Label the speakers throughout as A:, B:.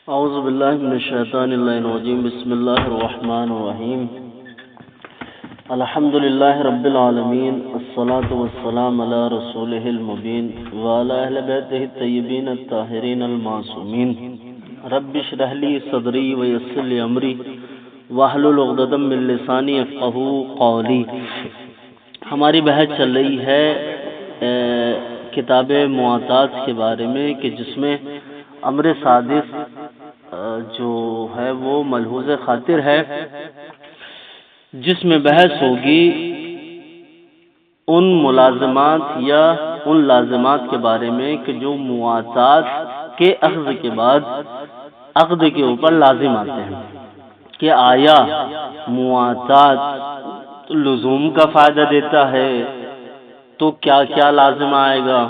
A: اعوذ باللہ من الشیطان الرجیم بسم اللہ الرحمن الرحیم الحمد للہ رب العالمین الصلاة والسلام علی رسولہ المبین وعلی اہل بیتہ الطیبین الطاہرین المعصومین رب اشرح لی صدری ویسر لی امری واحلل عقدۃ من لسانی یفقہوا قولی۔ ہماری بحث چل رہی ہے کتاب معاطات کے بارے میں کہ جس میں امر صادق جو ہے وہ ملحوظ خاطر ہے، جس میں بحث ہوگی ان ملازمات یا ان لازمات کے بارے میں کہ جو معاطات کے اخذ کے بعد عقد کے اوپر لازم آتے ہیں، کہ آیا معاطات لزوم کا فائدہ دیتا ہے تو کیا کیا لازم آئے گا،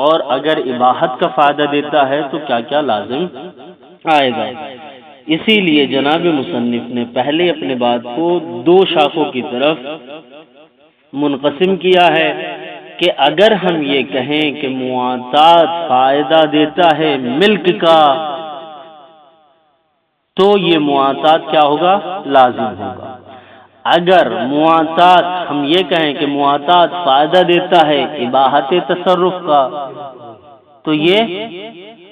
A: اور اگر اباحت کا فائدہ دیتا ہے تو کیا کیا لازم آئے گا۔ اسی لیے جناب مصنف نے پہلے اپنے بات کو دو شاخوں کی طرف منقسم کیا ہے کہ اگر ہم یہ کہیں کہ معاطات فائدہ دیتا ہے ملک کا تو یہ معاطات کیا ہوگا؟ لازم ہوگا۔ اگر معاطات ہم یہ کہیں کہ معاطات فائدہ دیتا ہے اباحت تصرف کا تو یہ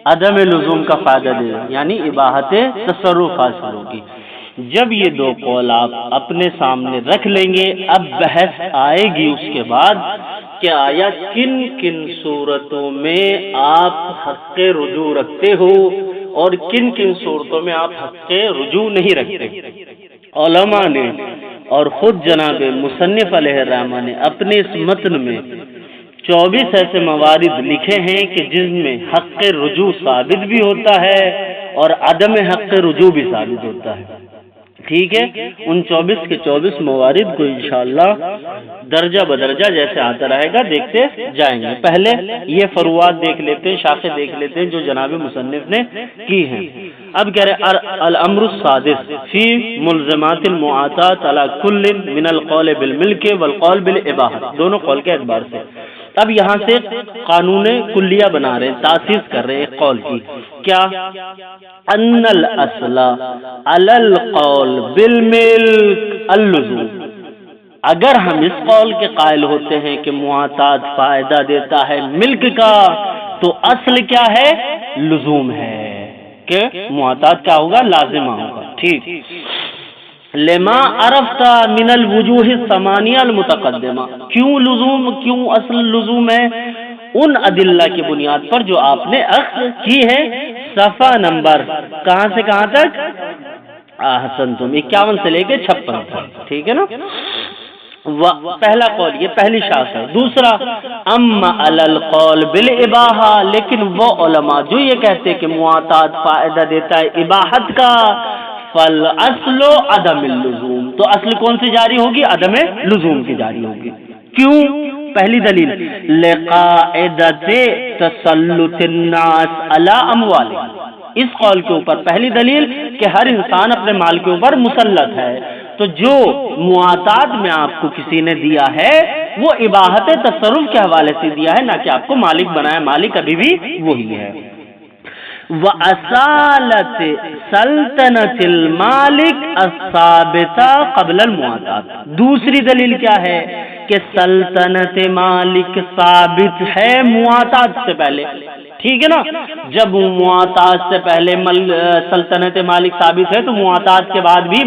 A: عدم لزوم کا فائدہ دے گا، یعنی اباحت تصرف حاصل ہوگی۔ جب یہ دو قول آپ اپنے سامنے رکھ لیں گے، اب بحث آئے گی اس کے بعد کہ آیا کن کن صورتوں میں آپ حق رجوع رکھتے ہو اور کن کن صورتوں میں آپ حق رجوع نہیں رکھتے۔ علماء نے اور خود جناب مصنف علیہ الرحمہ نے اپنے اس متن میں 24 ایسے موارد لکھے ہیں کہ جن میں حق رجوع ثابت بھی ہوتا ہے اور عدم حق رجوع بھی ثابت ہوتا ہے۔ ٹھیک ہے، ان 24 کے 24 موارد کو انشاءاللہ درجہ بدرجہ جیسے آتا رہے گا دیکھتے جائیں گے۔ پہلے یہ فروعات دیکھ لیتے ہیں، شاخیں دیکھ لیتے ہیں جو جناب مصنف نے کی ہیں۔ اب کہہ رہے الامر السادس فی ملزمات المعاطات علی کل من القول بالملک والقول بالاباحہ، دونوں قول کے اعتبار سے۔ اب یہاں سے قانون کلیہ بنا رہے ہیں، تاسیس کر رہے ہیں ایک قول کی، کیا؟ ان الاصل علی القول بالملک اللزوم۔ اگر ہم اس قول کے قائل ہوتے ہیں کہ معاطات فائدہ دیتا ہے ملک کا تو اصل کیا ہے؟ لزوم ہے، کہ معاطات کیا ہوگا؟ لازمہ ہوگا۔ ٹھیک، لما عرفت من الوجوہ الثمانیہ المتقدمہ، کیوں لزوم، کیوں اصل لزوم ہے؟ ان ادلہ کی بنیاد پر جو آپ نے اخذ کی ہے۔ صفحہ نمبر کہاں سے کہاں تک؟ احسنتم، 51 سے لے کے 56 تک، ٹھیک ہے نا؟ پہلا قول، یہ پہلی شاخ ہے۔ دوسرا، اما علی القول بالاباحہ، لیکن وہ علماء جو یہ کہتے کہ معاطات فائدہ دیتا ہے اباحت کا، فالاصل عدم اللزوم، تو اصل کون سی جاری ہوگی؟ عدم لزوم کی جاری ہوگی۔ کیوں؟ پہلی دلیل، لقاعدۃ تسلط الناس علی اموالهم، اس قول کے اوپر پہلی دلیل کہ ہر انسان اپنے مال کے اوپر مسلط ہے، تو جو معاطات میں آپ کو کسی نے دیا ہے وہ اباحت تصرف کے حوالے سے دیا ہے، نہ کہ آپ کو مالک بنایا، مالک ابھی بھی وہی ہے۔ وَأَصَالَةِ سَلْطَنَةِ الْمَالِكِ الثَّابِتَةِ قبل المعاطات، دوسری دلیل کیا ہے کہ سلطنت مالک ثابت ہے معاطات سے پہلے۔ ٹھیک ہے نا؟ جب معاطات سے پہلے سلطنت مالک ثابت ہے تو معاطات کے بعد بھی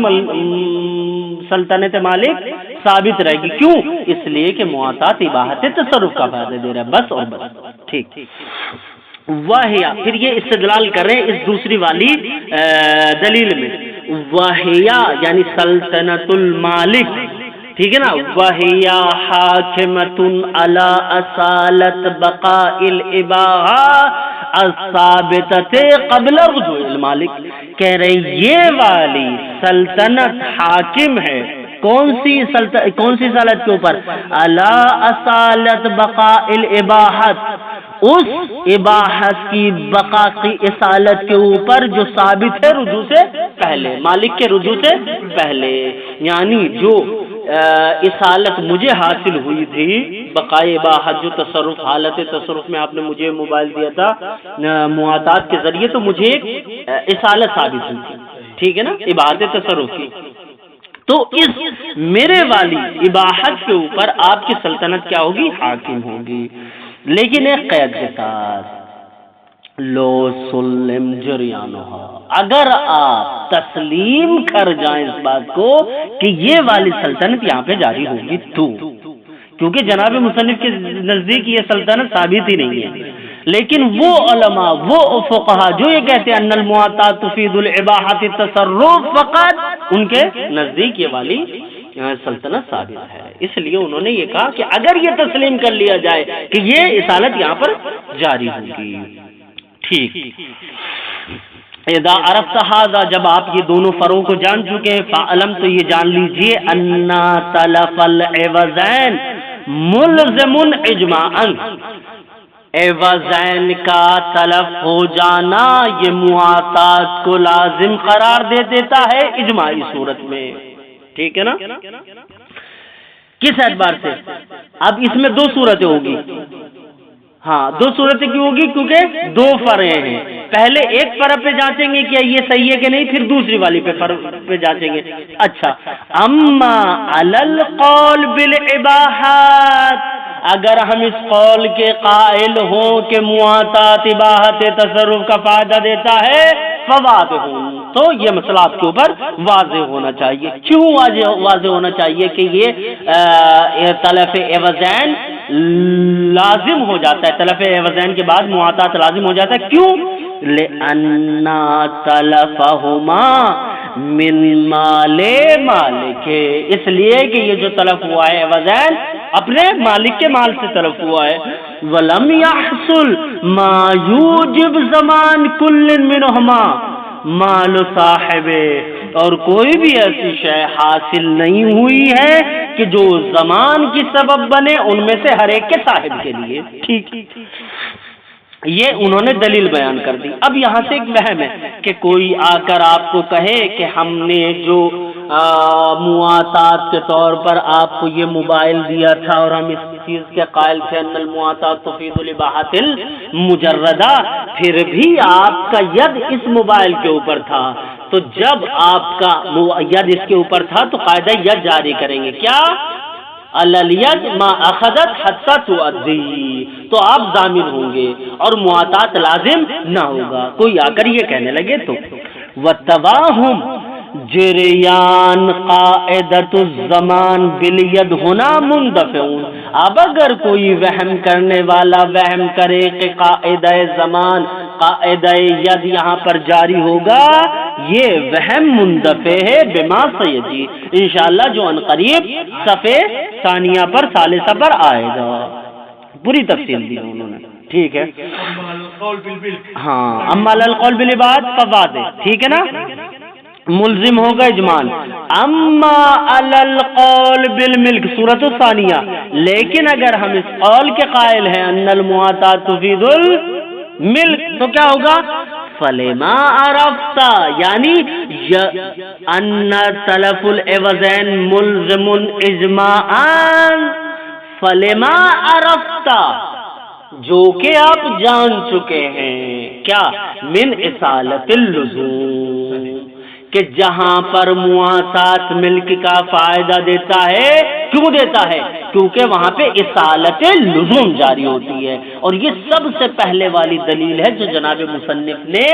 A: سلطنت مالک ثابت رہے گی۔ کیوں؟ اس لیے کہ معاطات اباحت تصرف کا فائدہ دے رہا ہے، بس اور بس۔ ٹھیک، واہیا، پھر یہ استدلال کر رہے ہیں اس دوسری والی دلیل میں، واہیا یعنی سلطنت المالک، ٹھیک ہے نا؟ وَهِيَ حَاكِمَةٌ عَلَىٰ أَصَالَةِ بَقَاءِ الْإِبَاحَةِ الثَّابِتَةِ قَبْلَ رُجُوعِ الْمَالِكِ، کہہ رہے یہ والی سلطنت حاکم ہے کون سی سالت کے اوپر؟ عَلَىٰ أَصَالَةِ بَقَاءِ الْإِبَاحَةِ، اس اباحت کی بقا کی اصالت کے اوپر جو ثابت ہے رجوع سے پہلے، مالک کے رجوع سے پہلے، یعنی جو اصالت مجھے حاصل ہوئی تھی بقائے اباحت، جو تصرف حالت تصرف میں آپ نے مجھے موبائل دیا تھا مواطات کے ذریعے، تو مجھے ایک اصالت ثابت ہوئی تھی، ٹھیک ہے نا، اباحت تصرف کی. تو اس میرے والی اباحت کے اوپر آپ کی سلطنت کیا ہوگی؟ حاکم ہوگی، لیکن ایک قید کے ساتھ، لو سلم جریانہا، اگر آپ تسلیم کر جائیں اس بات کو کہ یہ والی سلطنت یہاں پہ جاری ہوگی، تو کیونکہ جناب مصنف کے نزدیک یہ سلطنت ثابت ہی نہیں ہے، لیکن وہ علماء، وہ فقہا جو یہ کہتے ہیں ان المواطات تفید الاباحۃ التصرف فقط، ان کے نزدیک یہ والی سلطنت ثابت ہے. اس لیے انہوں نے یہ کہا کہ اگر یہ تسلیم کر لیا جائے کہ یہ اصالت یہاں پر جاری ہوگی. ٹھیک، اذا عرفت ھذا، جب آپ یہ دونوں فرعوں کو جان چکے ہیں، فعلم، تو یہ جان لیجئے، ان تلف العوضین ملزم اجماعا، عوضین کا تلف ہو جانا یہ مواطات کو لازم قرار دے دیتا ہے اجماعی صورت میں. ٹھیک ہے نا؟ کس اعتبار سے؟ اب اس میں دو صورتیں ہوگی. ہاں، دو صورتیں کیوں ہوگی؟ کیونکہ دو فرع ہیں. پہلے ایک فرع پہ جانچیں گے کہ یہ صحیح ہے کہ نہیں، پھر دوسری والی پہ جانچیں گے. اچھا، اما علی القول بالاباحات، اگر ہم اس قول کے قائل ہوں کہ مواطات اباحت تصرف کا فائدہ دیتا ہے، فواضح، تو یہ مسئلہ آپ کے اوپر واضح ہونا چاہیے. کیوں واضح ہونا چاہیے کہ یہ تلف عوضین لازم ہو جاتا ہے، تلف عوضین کے بعد مواطات لازم ہو جاتا ہے. کیوں؟ لأن تلفہما من مال مالک، اس لیے کہ یہ جو تلف ہوا ہے عوضین اپنے مالک کے مال سے تلف ہوا ہے. ولم يحصل ما يوجب زمان كل منهما مال صاحب، اور کوئی بھی ایسی شے حاصل نہیں ہوئی ہے کہ جو زمان کی سبب بنے ان میں سے ہر ایک کے صاحب کے لیے. ٹھیک، یہ انہوں نے دلیل بیان کر دی. اب یہاں سے ایک وہم ہے کہ کوئی آ کر آپ کو کہے کہ ہم نے جو مواطات کے طور پر آپ کو یہ موبائل دیا تھا اور ہم اس چیز کے قائل تھے ان المواطات تفید الاباحۃ المجردہ، پھر بھی آپ کا ید اس موبائل کے اوپر تھا، تو جب آپ کا ید اس کے اوپر تھا تو قاعدہ ید جاری کریں گے. کیا؟ الید ما اخذت حتی تؤدی، تو آپ ضامن ہوں گے اور مواطات لازم نہ ہوگا. کوئی آ کر یہ کہنے لگے تو وتواہم جریان قاعدۃ الزمان بالید ہونا مندفعون، اب اگر کوئی وہم کرنے والا وہم کرے کہ قاعدہ زمان، قاعدہ ید یہاں پر جاری ہوگا، یہ وہم مندفع ہے بما سیجی، انشاءاللہ جو ان قریب صفحے ثانیہ پر ثالثہ پر آئے گا. پوری تفصیل دی انہوں نے. ٹھیک ہے، ہاں، اما القول بالعباد فواضح، ٹھیک ہے نا، ملزم ہوگا اجمان. اما القول بالملک سورۃ الثانیہ، لیکن اگر ہم اس قول کے قائل ہیں ان المواطات تفید الملک، تو کیا ہوگا؟ فلما عرفت، یعنی ان تلف العوضین ملزم اجماعا، فلما عرفت، جو کہ آپ جان چکے ہیں، کیا؟ من اصالت اللزوم، کہ جہاں پر مواطات ملک کا فائدہ دیتا ہے، کیوں دیتا ہے؟ کیونکہ وہاں پہ اصالت لزوم جاری ہوتی ہے. اور یہ سب سے پہلے والی دلیل ہے جو جناب مصنف نے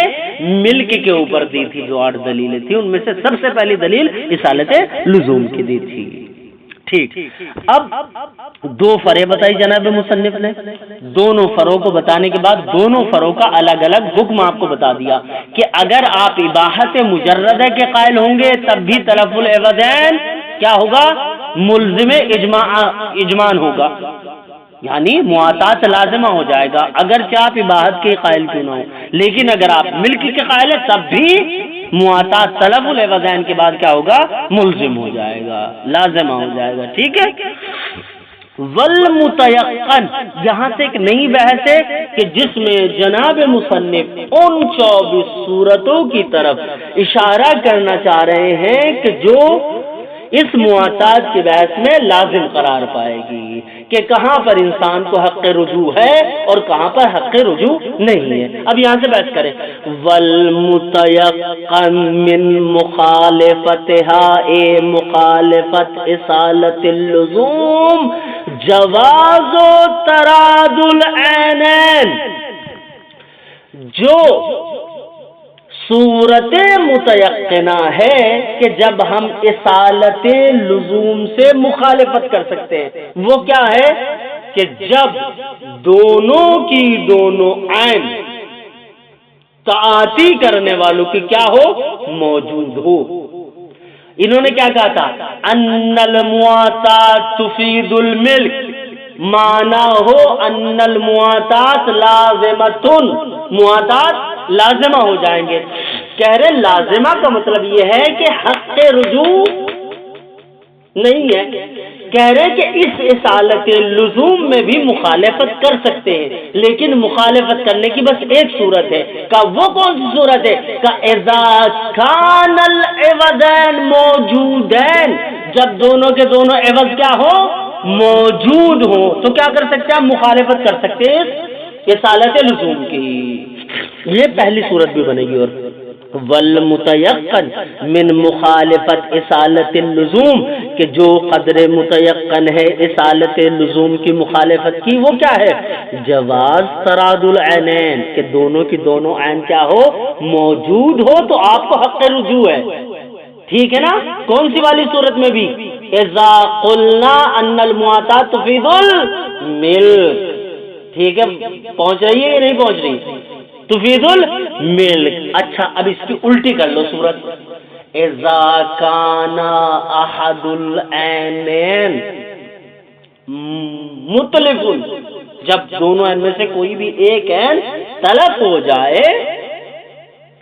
A: ملک کے اوپر دی تھی. جو 8 دلیلیں تھیں ان میں سے سب سے پہلی دلیل اصالت لزوم کی دی تھی. ٹھیک، اب 2 فرع بتائی جناب مصنف نے. دونوں فرعوں کو بتانے کے بعد دونوں فرعوں کا الگ الگ حکم آپ کو بتا دیا کہ اگر آپ اباحت مجردہ کے قائل ہوں گے تب بھی تلف العوضین کیا ہوگا؟ ملزم اجمان ہوگا، یعنی مواطات لازمہ ہو جائے گا اگرچہ آپ اباحت کے قائل کیوں نہ ہو. لیکن اگر آپ ملک کے قائل ہیں تب بھی مواطات طلب العوضین کے بعد کیا ہوگا؟ ملزم ہو جائے گا، لازمہ ہو جائے گا. ٹھیک ہے. والمتيقن، یہاں سے ایک نئی بحث ہے کہ جس میں جناب مصنف ان 24 صورتوں کی طرف اشارہ کرنا چاہ رہے ہیں کہ جو اس معاطات کی بحث میں لازم قرار پائے گی کہ کہاں پر انسان کو حق رجوع ہے اور کہاں پر حق رجوع نہیں ہے. اب یہاں سے بحث کریں. والمتيقن من مخالفتها مخالفت اصالت اللزوم جواز تراد العینین، جو صورت متیقنہ ہے کہ جب ہم اصالت لزوم سے مخالفت کر سکتے ہیں، وہ کیا ہے کہ جب دونوں کی دونوں عین تعاطی کرنے والوں کی کیا ہو، موجود ہو. انہوں نے کیا کہا تھا؟ ان المعاطات تفید الملک، مانا ہو ان المعاطات لازمتن، معاطات لازمہ ہو جائیں گے. کہہ رہے لازمہ کا مطلب یہ ہے کہ حق رجوع نہیں ہے. کہہ رہے کہ اس اصالت لزوم میں بھی مخالفت کر سکتے ہیں، لیکن مخالفت کرنے کی بس ایک صورت ہے. کہ وہ کون سی صورت ہے؟ کہ اذا کان العوضین موجودین، جب دونوں کے دونوں عوض کیا ہو، موجود ہو، تو کیا کر سکتے ہیں؟ مخالفت کر سکتے ہیں اصالت لزوم کی. یہ پہلی صورت بھی بنے گی. اور والمتيقن من مخالفت اصالت اللزوم، کہ جو قدر متيقن ہے اصالت لزوم کی مخالفت کی، وہ کیا ہے؟ جواز تراد العینین، کہ دونوں کی دونوں عین کیا ہو، موجود ہو، تو آپ کو حق رجوع ہے. ٹھیک ہے نا؟ کون سی والی صورت میں بھی؟ اذا قلنا ان المعاطات تفید الملک. ٹھیک ہے، پہنچ رہی ہے یا نہیں پہنچ رہی؟ تفید الملک. اچھا، اب اس کی الٹی کر لو صورت. اذا کان احد العینین متلف، جب دونوں عین میں سے کوئی بھی ایک عین تلف ہو جائے،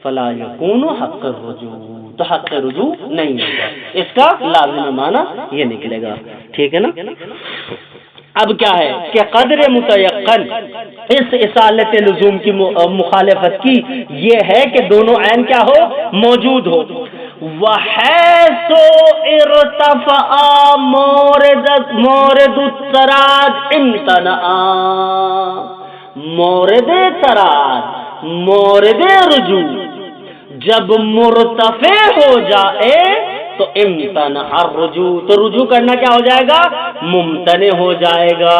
A: فلا یکون حق الرجوع، تو حق رجوع نہیں ہوگا. اس کا لازم معنی یہ نکلے گا. ٹھیک ہے نا؟ اب کیا ہے کہ قدر متيقن اس اصالت لزوم کی مخالفت کی یہ ہے کہ دونوں عین کیا ہو، موجود ہو. وحیث ارتفع مورد التراد امتنع، مورد تراد، مورد رجوع جب مرتفع ہو جائے تو امتنع الرجوع، تو رجوع کرنا کیا ہو جائے گا؟ ممتنع ہو جائے گا.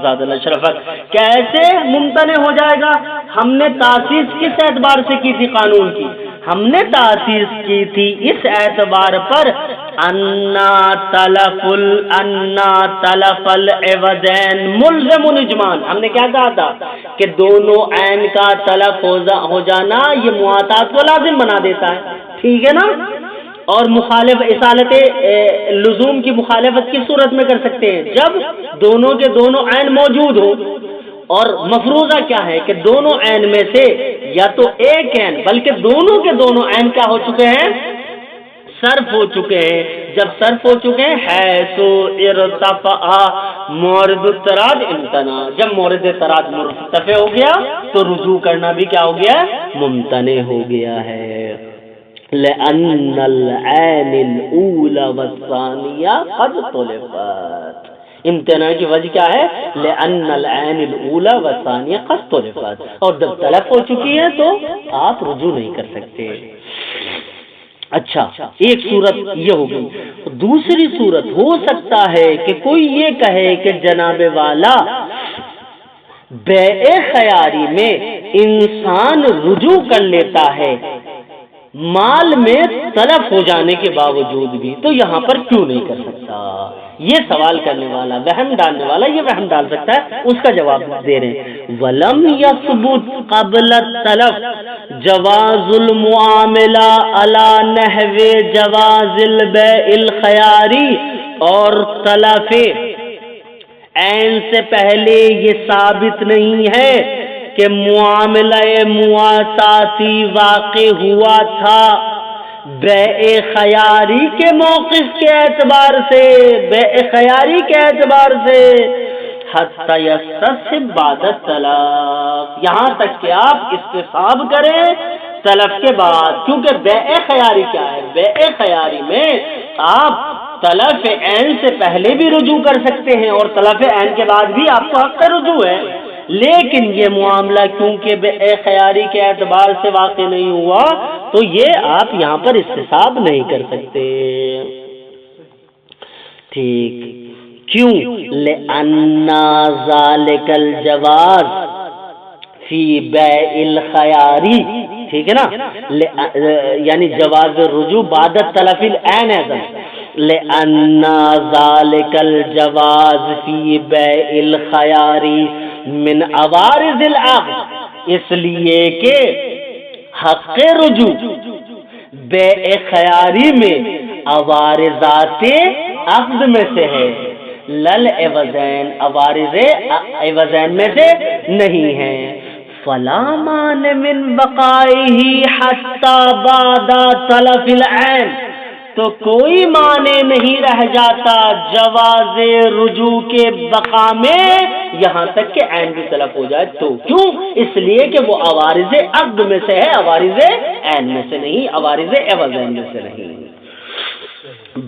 A: زاد اللہ شرفت. کیسے ممتنع ہو جائے گا؟ ہم نے تاسیس کس اعتبار سے کی تھی قانون کی؟ ہم نے تاسیس کی تھی اس اعتبار پر انا تلف العوضین ملزم اجمال. ہم نے کیا کہا تھا کہ دونوں عین کا تلف ہو جانا یہ معاطات کو لازم بنا دیتا ہے. ٹھیک ہے نا؟ اور مخالف اصالت لزوم کی مخالفت کی صورت میں کر سکتے ہیں جب دونوں کے دونوں عین موجود ہو. اور مفروضہ کیا ہے کہ دونوں عین میں سے یا تو ایک عین بلکہ دونوں کے دونوں عین کیا ہو چکے ہیں؟ صرف ہو چکے ہیں. جب صرف ہو چکے ہیں حیث ارتفع مورد التراد امتنع، جب مورد تراد مرتفع ہو گیا تو رجوع کرنا بھی کیا ہو گیا؟ ممتنع ہو گیا ہے. لأن العین الاولى والثانیہ قد طلفت، امتناع کی وجہ کیا ہے؟ لأن العین الاولى والثانیہ قد طلفت، اور جب طلب ہو چکی ہے تو آپ رجوع نہیں کر سکتے. اچھا، ایک صورت یہ ہو گئی. دوسری صورت ہو سکتا ہے کہ کوئی یہ کہے کہ جناب والا بیع خیاری میں انسان رجوع کر لیتا ہے مال میں تلف ہو جانے کے باوجود بھی، تو یہاں پر کیوں نہیں کر سکتا؟ یہ سوال کرنے والا، وہم ڈالنے والا یہ وہم ڈال سکتا ہے. اس کا جواب دے رہے ہیں. وَلَمْ يَثْبُتْ قَبْلَ التَّلَفِ جَوَازُ الْمُعَامَلَةِ عَلَى نَحْوِ جَوَازِ الْبَيْعِ الْخِيَارِ، اور تلف عین سے پہلے یہ ثابت نہیں ہے کہ معاملہ معاطاتی واقع ہوا تھا بیع خیاری کے موقف کے اعتبار سے، بیع خیاری کے اعتبار سے، حتی یستصحب بعد الطلاق، یہاں تک کہ آپ استصحاب کریں طلب کے بعد. کیونکہ بیع خیاری کیا ہے؟ بیع خیاری میں آپ طلب عین سے پہلے بھی رجوع کر سکتے ہیں اور طلب عین کے بعد بھی آپ کو حق رجوع ہے، لیکن یہ معاملہ کیونکہ بے خیاری کے اعتبار سے واقع نہیں ہوا تو یہ آپ یہاں پر استصحاب نہیں کر سکتے. ٹھیک، کیوں؟ لأن ذلك الجواز فی بیع الخیاری، ٹھیک ہے نا، یعنی جواز رجوع بعد طلب العین ہے. لأن ذلك الجواز فی بیع الخیاری من عوارض العقد، اس لیے کہ حق رجوع بیع خیاری میں عوارضات عقد میں سے ہے، لل عوضین، عوارض عوضین میں سے نہیں ہے. فلا مانع من بقائه حتى بعد طلب العین، تو کوئی معنی نہیں رہ جاتا جواز رجوع کے بقا میں یہاں تک کہ عین بھی طلب ہو جائے. تو کیوں؟ اس لیے کہ وہ عوارض عقد میں سے ہے، عوارض عین میں سے نہیں، عوارض عوضین میں سے نہیں.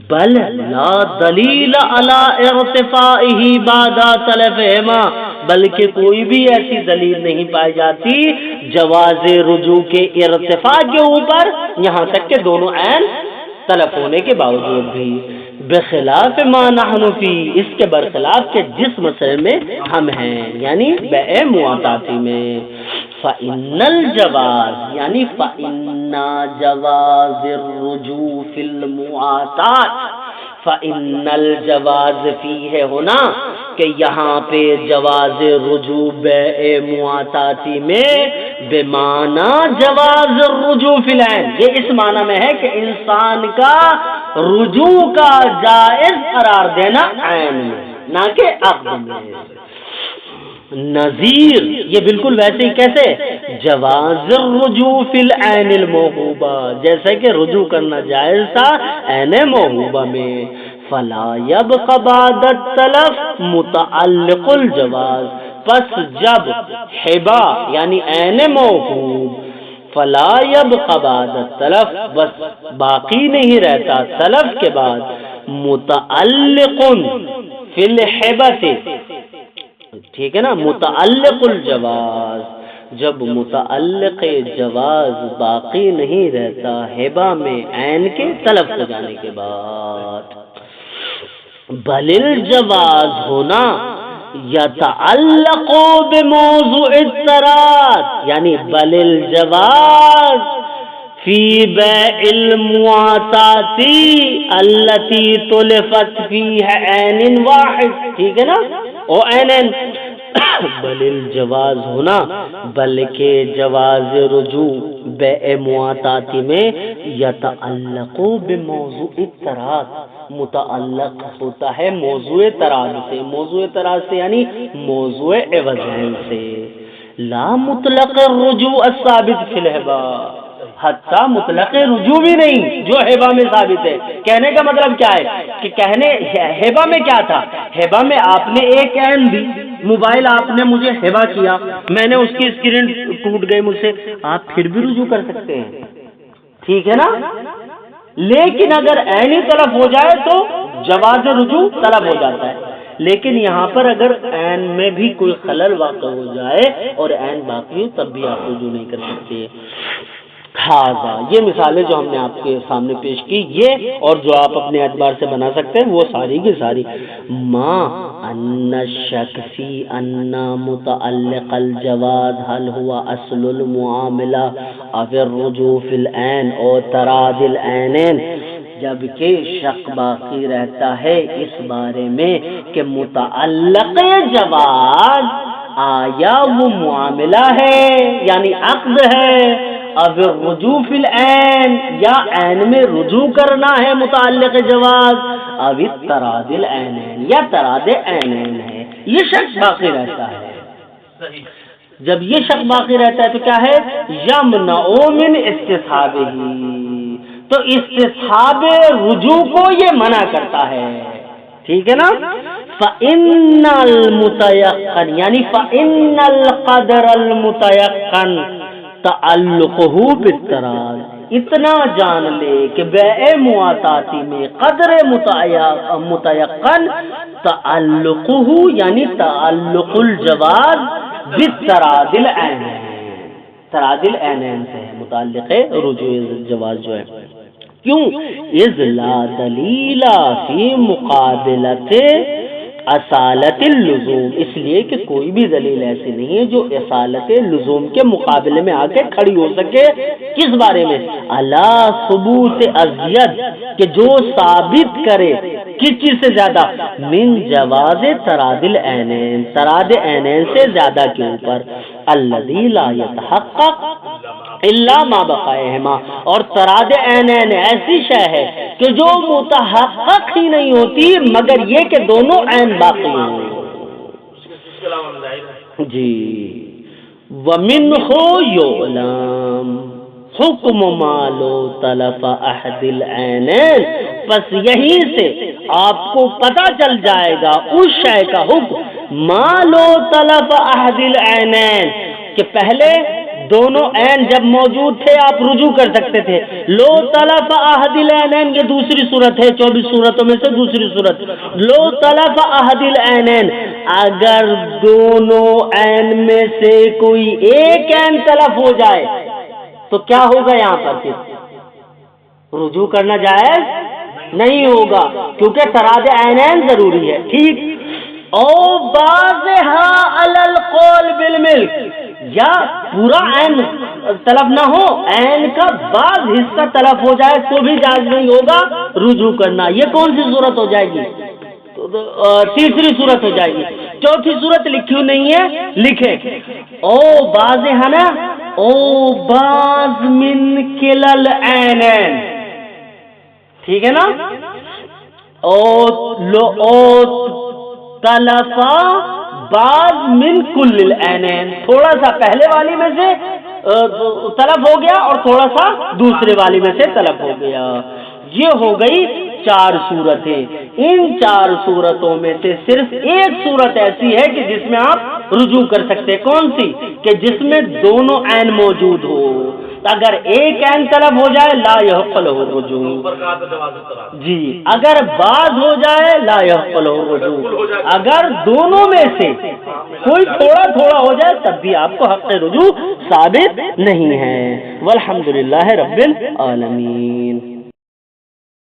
A: بل لا دلیل علی ارتفاعہ بعد طلبہما، بلکہ کوئی بھی ایسی دلیل نہیں پائی جاتی جواز رجوع کے ارتفاع کے اوپر یہاں تک کہ دونوں عین طلب ہونے کے باوجود بھی. بخلاف ما نحن فی، اس کے برخلاف کے جس مسئلے میں ہم ہیں، یعنی بیع مواطاتی میں. فإن الجواز، یعنی فإن جواز الرجوع فی المواطات، فإن الجواز فی ہے ہونا کہ یہاں پہ جواز رجوع بیع مواطاتی میں بمعنی جواز الرجوع فی العین، یہ اس معنی میں ہے کہ انسان کا رجوع کا جائز قرار دینا عین میں نہ کہ عقد میں. نظیر، یہ بالکل ویسے ہی کیسے جواز الرجوع فی العین الموہوبہ، جیسے کہ رجوع کرنا جائز تھا عین موہوبہ میں. فلا یبقى بعد الطلب متعلق الجواز، پس جب ہبہ یعنی عین موہوب، فلا یبقى بعد الطلب، بس باقی نہیں رہتا طلب کے بعد، متعلق فی الہبۃ، ٹھیک ہے نا، متعلق الجواز، جب متعلق جواز باقی نہیں رہتا ہبہ میں عین کے طلب ہو جانے کے بعد. بل الجواز ہونا یتعلق بموضوع الطراد، یعنی بل الجواز فی بیع المواطات التي تلفت فیہ عین واحد، ٹھیک ہے نا، او عین. بل الجواز ہونا بلکہ جواز رجوع بیع مواطاتی میں یتعلق بموضوع الطراد، متعلق ہوتا ہے موضوع طراد سے، موضوع طراد سے یعنی موضوع عوضین سے. لا مطلق الرجوع الثابت فی الہبہ، حتیٰ مطلق رجوع بھی نہیں جو ہبہ میں ثابت ہے. کہنے کا مطلب کیا ہے کہ کہنے ہبہ میں کیا تھا، ہبہ میں آپ نے ایک عین دی، موبائل آپ نے مجھے ہبہ کیا، میں نے اس کی اسکرین ٹوٹ گئی مجھ سے، آپ پھر بھی رجوع کر سکتے ہیں، ٹھیک ہے نا. لیکن اگر عین ہی طلب ہو جائے تو جواز رجوع طلب ہو جاتا ہے. لیکن یہاں پر اگر عین میں بھی کوئی خلل واقع ہو جائے اور عین باقی ہو تب بھی آپ رجوع نہیں کر سکتے. ہاں، یہ مثالیں جو ہم نے آپ کے سامنے پیش کی، یہ اور جو آپ اپنے اعتبار سے بنا سکتے ہیں وہ ساری کی ساری. ما ان الشک فی ان متعلق الجواز هل هو اصل المعاملہ او الرجوع فی العین او تراد العینین، جبکہ شک باقی رہتا ہے اس بارے میں کہ متعلق جواز آیا وہ معاملہ ہے یعنی عقد ہے، اب رجوع فی العین یا عین میں رجوع کرنا ہے متعلق جواز، اب تراد العینین یا تراد عینین ہے، یہ شک باقی رہتا ہے. جب یہ شک باقی رہتا ہے تو کیا ہے، یمنع من استصحابہ، تو استصحاب رجوع کو یہ منع کرتا ہے، ٹھیک ہے نا. فإن المتيقن یعنی فإن القدر المتيقن تعلقہ بالتراد، اتنا جان لے کہ بے مواطاتی میں قدر متیقن تعلقہ یعنی تعلق الجواز بالتراد العینین، تراد العینین سے ہے متعلق رجوع جواز جو ہے. کیوں؟ اذ لا دلیل فی مقابلت اصالت اللزوم، اس لیے کہ کوئی بھی دلیل ایسی نہیں ہے جو اصالت لزوم کے مقابلے میں آ کے کھڑی ہو سکے. کس بارے میں؟ علی ثبوت ازید، کہ جو ثابت کرے کس چیز سے زیادہ، من جواز تراد العینین، تراد عینین سے زیادہ کے اوپر، الذی لا یتحقق الا ما بقائہما، اور تراد عینین ایسی شے ہے کہ جو متحقق ہی نہیں ہوتی مگر یہ کہ دونوں عین باقی ہوں. جی ومنہ یعلم حکم ما لو تلف احد العینین، پس یہیں سے آپ کو پتہ چل جائے گا اس شے کا حکم ما لو تلف احد العینین، کہ پہلے دونوں عین جب موجود تھے آپ رجوع کر سکتے تھے. لو تلف احد العینین یہ دوسری صورت ہے 24 صورتوں میں سے دوسری صورت. لو تلف احد العینین، اگر دونوں عین میں سے کوئی ایک عین تلف ہو جائے تو کیا ہوگا؟ یہاں پر پھر رجوع کرنا جائز نہیں ہوگا کیونکہ تراد عینین ضروری ہے. ٹھیک. او بعضھا علی القول بالملک، یا پورا عین طلب نہ ہو، عین کا بعض حصہ طلب ہو جائے تو بھی جائز نہیں ہوگا رجوع کرنا. یہ کون سی صورت ہو جائے گی؟ تیسری صورت ہو جائے گی. چوتھی صورت لکھی نہیں ہے، لکھے او بعض ہے نا، او بعض من کلل عینین، ٹھیک ہے نا. او تلفا بعض من کل العینین، تھوڑا سا پہلے والی میں سے طلب ہو گیا اور تھوڑا سا دوسرے والی میں سے طلب ہو گیا. یہ ہو گئی 4 صورتیں. ان 4 صورتوں میں سے صرف ایک صورت ایسی ہے کہ جس میں آپ رجوع کر سکتے. کون سی؟ کہ جس میں دونوں عین موجود ہو. اگر ایک عین طلب ہو جائے لا یحق له الرجوع. جی اگر بعض ہو جائے لا یحق له الرجوع. اگر دونوں میں سے کوئی تھوڑا تھوڑا ہو جائے تب بھی آپ کو حق رجوع ثابت نہیں ہے. والحمدللہ رب العالمین.